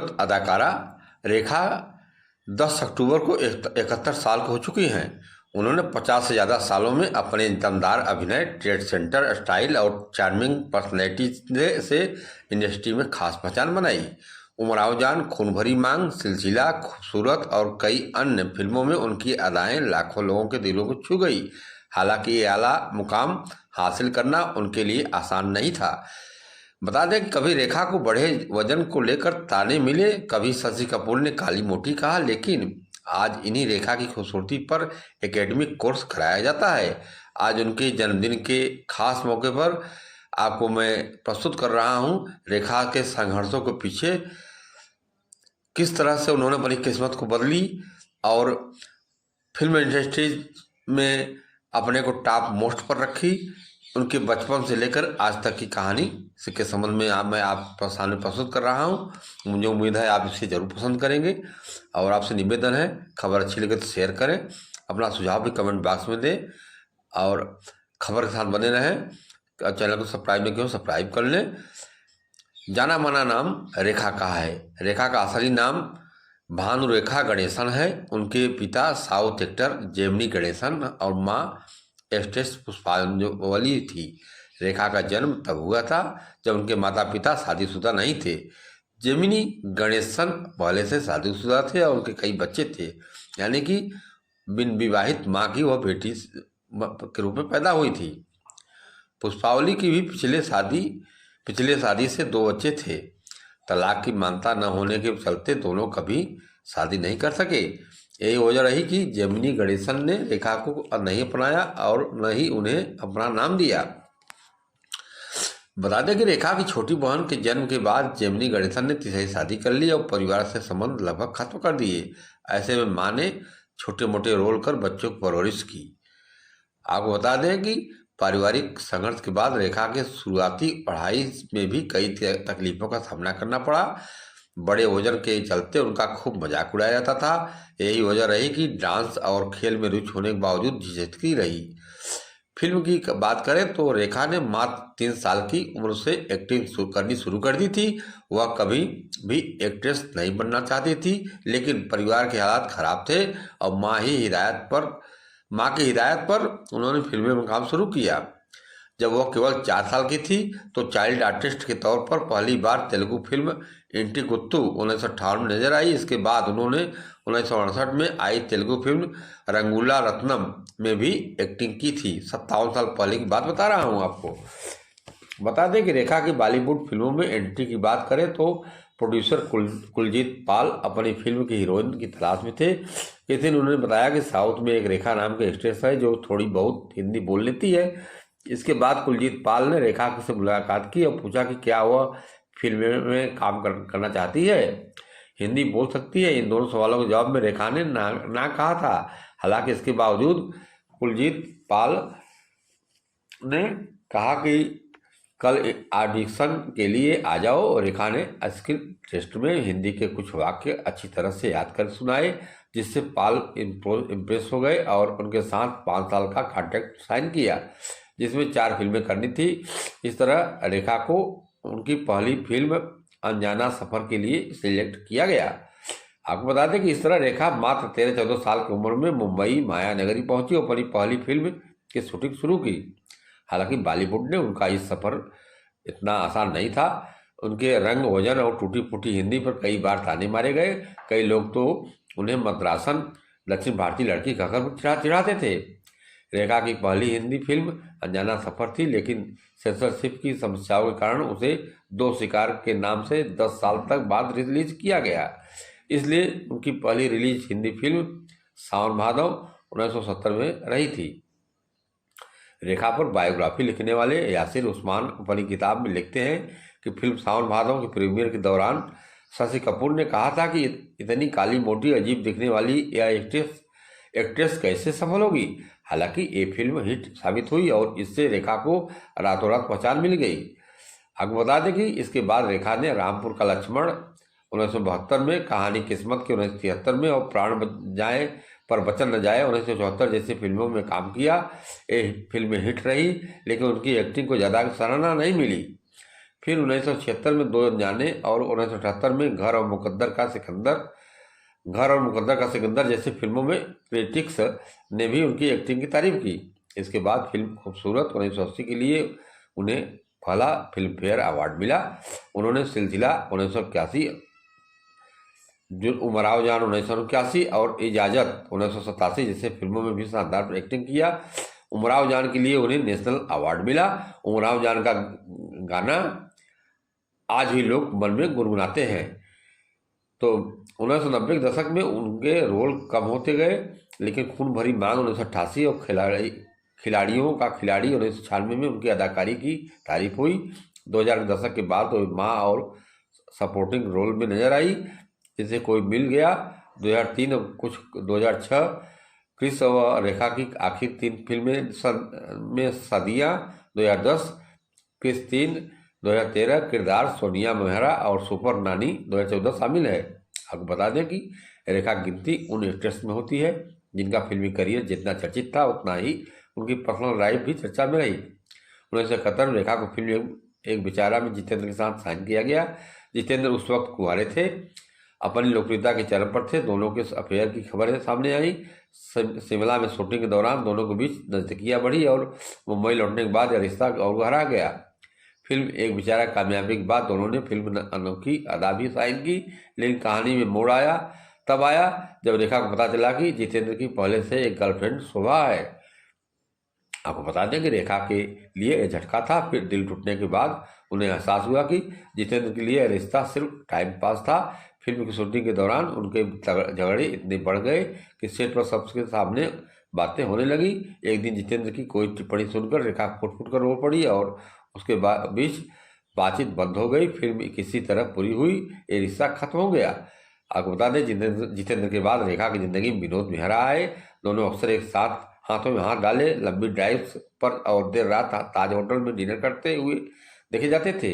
खूबसूरत अदाकारा रेखा 10 अक्टूबर को 71 साल की हो चुकी हैं। उन्होंने 50 से ज़्यादा सालों में अपने दमदार अभिनय, ट्रेड सेंटर स्टाइल और चार्मिंग पर्सनैलिटी से इंडस्ट्री में खास पहचान बनाई। उमराव जान, खून भरी मांग, सिलसिला, खूबसूरत और कई अन्य फिल्मों में उनकी अदाएं लाखों लोगों के दिलों को छू गई। हालांकि ये आला मुकाम हासिल करना उनके लिए आसान नहीं था। बता दें कि कभी रेखा को बढ़े वजन को लेकर ताने मिले, कभी शशि कपूर ने काली मोटी कहा, लेकिन आज इन्हीं रेखा की खूबसूरती पर एकेडमिक कोर्स कराया जाता है। आज उनके जन्मदिन के खास मौके पर आपको मैं प्रस्तुत कर रहा हूं रेखा के संघर्षों के पीछे किस तरह से उन्होंने अपनी किस्मत को बदली और फिल्म इंडस्ट्री में अपने को टॉप मोस्ट पर रखी। उनके बचपन से लेकर आज तक की कहानी के संबंध में मैं आप सामने प्रस्तुत कर रहा हूं। मुझे उम्मीद है आप इसे जरूर पसंद करेंगे और आपसे निवेदन है खबर अच्छी लगे तो शेयर करें, अपना सुझाव भी कमेंट बॉक्स में दें और खबर के साथ बने रहें। चैनल को सब्सक्राइब नहीं किया सब्सक्राइब कर लें। जाना माना नाम रेखा का है। रेखा का असली नाम भानुरेखा गणेशन है। उनके पिता साउथ एक्टर जेमिनी गणेशन और माँ एस्टेस पुष्पांजलि थी। रेखा का जन्म तब हुआ था जब उनके माता पिता शादीशुदा नहीं थे। जेमिनी गणेशन पहले से शादीशुदा थे और उनके कई बच्चे थे, यानी कि बिन विवाहित माँ की वह बेटी के रूप में पैदा हुई थी। पुष्पावली की भी पिछले शादी से 2 बच्चे थे। तलाक की मान्यता न होने के चलते दोनों कभी शादी नहीं कर सके। यही वजह रही कि जेमिनी गणेशन ने रेखा को नहीं अपनाया और न ही उन्हें अपना नाम दिया। बता दें कि रेखा की छोटी बहन के जन्म के बाद जेमिनी गणेशन ने तीसरी शादी कर ली और परिवार से संबंध लगभग खत्म कर दिए। ऐसे में माँ ने छोटे मोटे रोल कर बच्चों की परवरिश की। आपको बता दें कि पारिवारिक संघर्ष के बाद रेखा के शुरुआती पढ़ाई में भी कई तकलीफों का सामना करना पड़ा। बड़े वजन के चलते उनका खूब मजाक उड़ाया जाता था। यही वजह रही कि डांस और खेल में रुचि होने के बावजूद झिझकती रही। फिल्म की बात करें तो रेखा ने मात्र 3 साल की उम्र से एक्टिंग करनी शुरू कर दी थी। वह कभी भी एक्ट्रेस नहीं बनना चाहती थी, लेकिन परिवार के हालात खराब थे और माँ की हिदायत पर उन्होंने फिल्में में काम शुरू किया। जब वह केवल 4 साल की थी तो चाइल्ड आर्टिस्ट के तौर पर पहली बार तेलुगु फिल्म इंटी गुत्तू 1958 में नजर आई। इसके बाद उन्होंने 1968 में आई तेलुगु फिल्म रंगूला रत्नम में भी एक्टिंग की थी। 57 साल पहले की बात बता रहा हूँ आपको। बता दें कि रेखा की बॉलीवुड फिल्मों में एंट्री की बात करें तो प्रोड्यूसर कुलजीत पाल अपनी फिल्म की हीरोइन की तलाश में थे। इस दिन उन्होंने बताया कि साउथ में एक रेखा नाम की एक्ट्रेस है जो थोड़ी बहुत हिंदी बोल लेती है। इसके बाद कुलजीत पाल ने रेखा से मुलाकात की और पूछा कि क्या वह फिल्म में काम करना चाहती है, हिंदी बोल सकती है। इन दोनों सवालों के जवाब में रेखा ने ना कहा था। हालांकि इसके बावजूद कुलजीत पाल ने कहा कि कल ऑडिशन के लिए आ जाओ और रेखा ने स्किल टेस्ट में हिंदी के कुछ वाक्य अच्छी तरह से याद कर सुनाए, जिससे पाल इम्प्रेस हो गए और उनके साथ 5 साल का कॉन्ट्रैक्ट साइन किया, जिसमें 4 फिल्में करनी थी। इस तरह रेखा को उनकी पहली फिल्म अनजाना सफर के लिए सिलेक्ट किया गया। आपको बता दें कि इस तरह रेखा मात्र 13-14 साल की उम्र में मुंबई माया नगरी पहुंची और अपनी पहली फिल्म की शूटिंग शुरू की। हालांकि बॉलीवुड ने उनका इस सफर इतना आसान नहीं था। उनके रंग, वजन और टूटी फूटी हिंदी पर कई बार ताने मारे गए। कई लोग तो उन्हें मद्रासन दक्षिण भारतीय लड़की कहकर चिढ़ाते थे। रेखा की पहली हिंदी फिल्म अनजाना सफर थी, लेकिन सेंसरशिप की समस्याओं के कारण उसे 2 शिकार के नाम से 10 साल तक बाद रिलीज किया गया। इसलिए उनकी पहली रिलीज हिंदी फिल्म सावन भादव 1970 में रही थी। रेखा पर बायोग्राफी लिखने वाले यासिर उस्मान अपनी किताब में लिखते हैं कि फिल्म सावन भादव के प्रीमियर के दौरान शशि कपूर ने कहा था कि इतनी काली मोटी अजीब दिखने वाली यह एक्ट्रेस कैसे सफल होगी। हालांकि ये फिल्म हिट साबित हुई और इससे रेखा को रातों रात पहचान मिल गई। आपको बता दें कि इसके बाद रेखा ने रामपुर का लक्ष्मण 1972 में, कहानी किस्मत के 1973 में और प्राण जाए पर वचन न जाए 1974 जैसी फिल्मों में काम किया। ये फिल्में हिट रही, लेकिन उनकी एक्टिंग को ज़्यादा सराहना नहीं मिली। फिर 1976 में दो अनजाने और 1978 में घर और मुकद्दर का सिकंदर जैसी फिल्मों में क्रिटिक्स ने भी उनकी एक्टिंग की तारीफ की। इसके बाद फिल्म खूबसूरत 1980 के लिए उन्हें पहला फिल्म फेयर अवार्ड मिला। उन्होंने सिलसिला 1981, जो उमराव जान 1981 और इजाज़त 1987 जैसे फिल्मों में भी शानदार एक्टिंग किया। उमराव जान के लिए उन्हें नेशनल अवार्ड मिला। उमराव जान का गाना आज भी लोग मन में गुनगुनाते हैं। तो 1990 के दशक में उनके रोल कम होते गए, लेकिन खून भरी मांग 1988 और खिलाड़ियों का खिलाड़ी 1996 में उनकी अदाकारी की तारीफ हुई। 2000 के दशक के बाद तो माँ और सपोर्टिंग रोल में नजर आई, जैसे कोई मिल गया 2003 और कुछ 2006, क्रिस और रेखा की आखिर 3 फिल्में में सदियाँ 2010, क्रिस 3 2013, किरदार सोनिया मेहरा और सुपर नानी 2014 शामिल है। आपको बता दें कि रेखा की गिनती उन एक्ट्रेस में होती है जिनका फिल्मी करियर जितना चर्चित था उतना ही उनकी पर्सनल लाइफ भी चर्चा में रही। 1971 में रेखा को फिल्म एक बेचारा में जितेंद्र के साथ साइन किया गया। जितेंद्र उस वक्त कुंवारे थे, अपनी लोकप्रियता के चरम पर थे। दोनों के अफेयर की खबरें सामने आई। शिमला में शूटिंग के दौरान दोनों के बीच नजदीकियां बढ़ी और मुंबई लौटने के बाद यह रिश्ता और गहरा गया। फिल्म एक बेचारा कामयाबी के बाद दोनों ने फिल्म अनोखी अदा भी साइन की, लेकिन कहानी में मोड़ तब आया जब रेखा को पता चला कि जितेंद्र की पहले से एक गर्लफ्रेंड शोभा है। आपको बता दें कि रेखा के लिए यह झटका था। फिर दिल टूटने के बाद उन्हें एहसास हुआ कि जितेंद्र के लिए रिश्ता सिर्फ टाइम पास था। फिल्म की शूटिंग के दौरान उनके झगड़े इतने बढ़ गए कि सेट पर सबके सामने बातें होने लगी। एक दिन जितेंद्र की कोई टिप्पणी सुनकर रेखा फुट कर रो पड़ी और उसके बीच बातचीत बंद हो गई। फिल्म किसी तरह पूरी हुई, ये रिश्ता खत्म हो गया। आपको बता दें जितेंद्र के बाद रेखा की जिंदगी में विनोद मेहरा आए। दोनों अक्सर एक साथ हाथों में हाथ डाले लंबी ड्राइव पर और देर रात ताज होटल में डिनर करते हुए देखे जाते थे।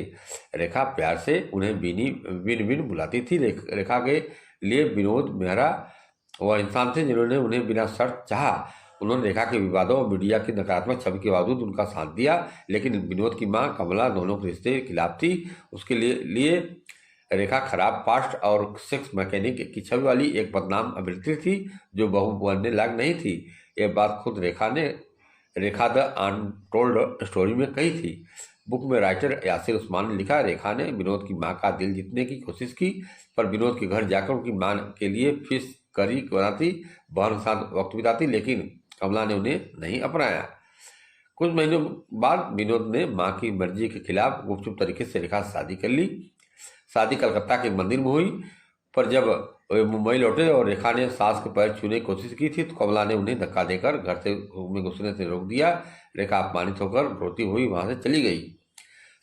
रेखा प्यार से उन्हें बिन बिन बुलाती थी। रेखा के लिए विनोद मेहरा वह इंसान थे जिन्होंने उन्हें बिना शर्त चाहा। उन्होंने रेखा के विवादों और मीडिया की नकारात्मक छवि के बावजूद उनका साथ दिया, लेकिन विनोद की मां कमला दोनों के रिश्ते के खिलाफ थी। उसके लिए रेखा खराब पास्ट और सेक्स मैकेनिक की छवि वाली एक बदनाम अभिनेत्री थी जो बहू बनने लायक नहीं थी। यह बात खुद रेखा द अनटोल्ड स्टोरी में कही थी। बुक में राइटर यासिर उस्मान ने लिखा, रेखा ने विनोद की मां का दिल जीतने की कोशिश की, पर विनोद के घर जाकर उनकी मां के लिए फिश करी बनाती, बहन के साथ वक्त बिताती, लेकिन कमला ने उन्हें नहीं अपनाया। कुछ महीनों बाद विनोद ने मां की मर्जी के खिलाफ गुपचुप तरीके से रेखा से शादी कर ली। शादी कलकत्ता के मंदिर में हुई, पर जब वे मुंबई लौटे और रेखा ने सास के पैर छूने की कोशिश की थी तो कमला ने उन्हें धक्का देकर घर से में घुसने से रोक दिया। रेखा अपमानित होकर रोती हुई वहां से चली गई।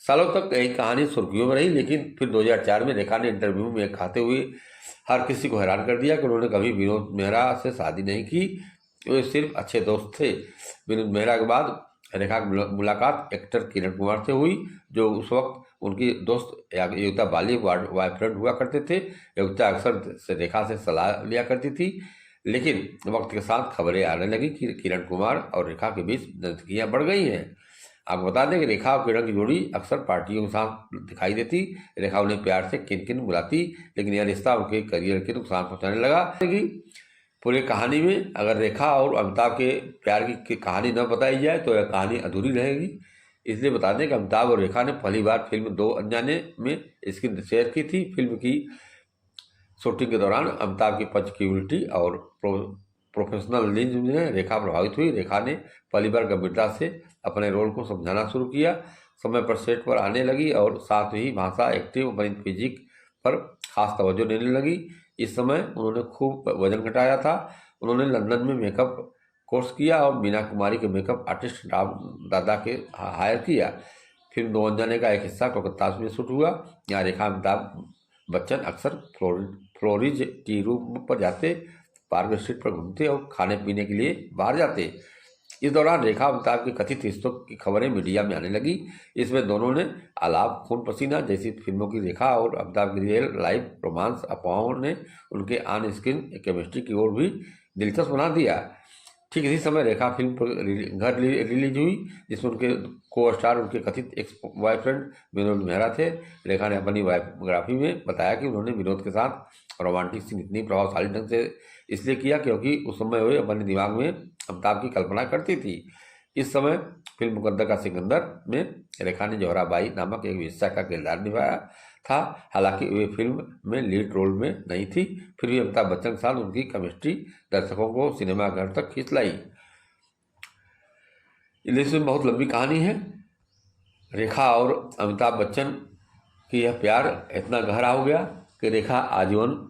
सालों तक यही कहानी सुर्खियों में रही, लेकिन फिर 2004 में रेखा ने इंटरव्यू में कहते हुए हर किसी को हैरान कर दिया कि उन्होंने कभी विनोद मेहरा से शादी नहीं की, वे सिर्फ अच्छे दोस्त थे। विनोद मेहरा के बाद रेखा की मुलाकात एक्टर किरण कुमार से हुई, जो उस वक्त उनकी दोस्त योगिता बाली बॉयफ्रेंड हुआ करते थे। योगिता अक्सर से रेखा से सलाह लिया करती थी, लेकिन वक्त के साथ खबरें आने लगी कि किरण कुमार और रेखा के बीच नजदीकियाँ बढ़ गई हैं। आपको बता दें कि रेखा और किरण की जोड़ी अक्सर पार्टियों के साथ दिखाई देती। रेखा उन्हें प्यार से किन बुलाती, लेकिन यह रिश्ता उनके करियर के नुकसान पहुंचाने लगा। कि पूरी कहानी में अगर रेखा और अमिताभ के प्यार की कहानी न बताई जाए तो यह कहानी अधूरी रहेगी। इसलिए बता दें कि अमिताभ और रेखा ने पहली बार फिल्म दो अनजाने में स्क्रीन शेयर की थी। फिल्म की शूटिंग के दौरान अमिताभ की पंचक्यूलिटी और प्रोफेशनलिज्म में रेखा प्रभावित हुई। रेखा ने पहली बार गंभीरता से अपने रोल को समझाना शुरू किया, समय पर सेट पर आने लगी और साथ ही भाषा, एक्टिंग, अपनी फिजिक पर खास तवज्जो देने लगी। इस समय उन्होंने खूब वजन घटाया था। उन्होंने लंदन में मेकअप कोर्स किया और मीना कुमारी के मेकअप आर्टिस्ट दादा के हायर किया। फिल्म दो अनजाने का एक हिस्सा कोलकाता में शूट हुआ। यहाँ रेखा अमिताभ बच्चन अक्सर फ्लोरिज टी रूम पर जाते, पार्क स्ट्रीट पर घूमते और खाने पीने के लिए बाहर जाते। इस दौरान रेखा अमिताभ के कथित रिश्तों की खबरें मीडिया में आने लगी। इसमें दोनों ने आलाप, खून पसीना जैसी फिल्मों की रेखा और अमिताभ की रियल लाइफ रोमांस अफवाहों ने उनके ऑन स्क्रीन केमिस्ट्री की ओर भी दिलचस्प बना दिया। ठीक इसी समय रेखा फिल्म पर घर रिलीज हुई, जिसमें उनके को स्टार उनके कथित एक्स बॉयफ्रेंड विनोद मेहरा थे। रेखा ने अपनी बायोग्राफी में बताया कि उन्होंने विनोद के साथ रोमांटिक सीन इतनी प्रभावशाली ढंग से इसलिए किया क्योंकि उस समय वे अपने दिमाग में अमिताभ की कल्पना करती थी। इस समय फिल्म मुकद्दर का सिकंदर में रेखा ने जोहराबाई नामक एक वेश्या का किरदार निभाया था। हालांकि वे फिल्म में लीड रोल में नहीं थी, फिर भी अमिताभ बच्चन के साथ उनकी केमिस्ट्री दर्शकों को सिनेमाघर तक खींच लाई। इसमें बहुत लंबी कहानी है। रेखा और अमिताभ बच्चन की यह प्यार इतना गहरा हो गया कि रेखा आजीवन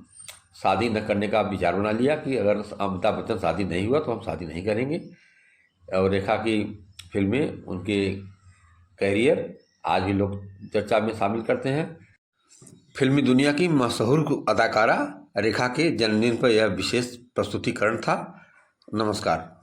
शादी न करने का विचार बना लिया कि अगर अमिताभ बच्चन शादी नहीं हुआ तो हम शादी नहीं करेंगे। और रेखा की फिल्में, उनके कैरियर आज भी लोग चर्चा में शामिल करते हैं। फिल्मी दुनिया की मशहूर अदाकारा रेखा के जन्मदिन पर यह विशेष प्रस्तुतिकरण था। नमस्कार।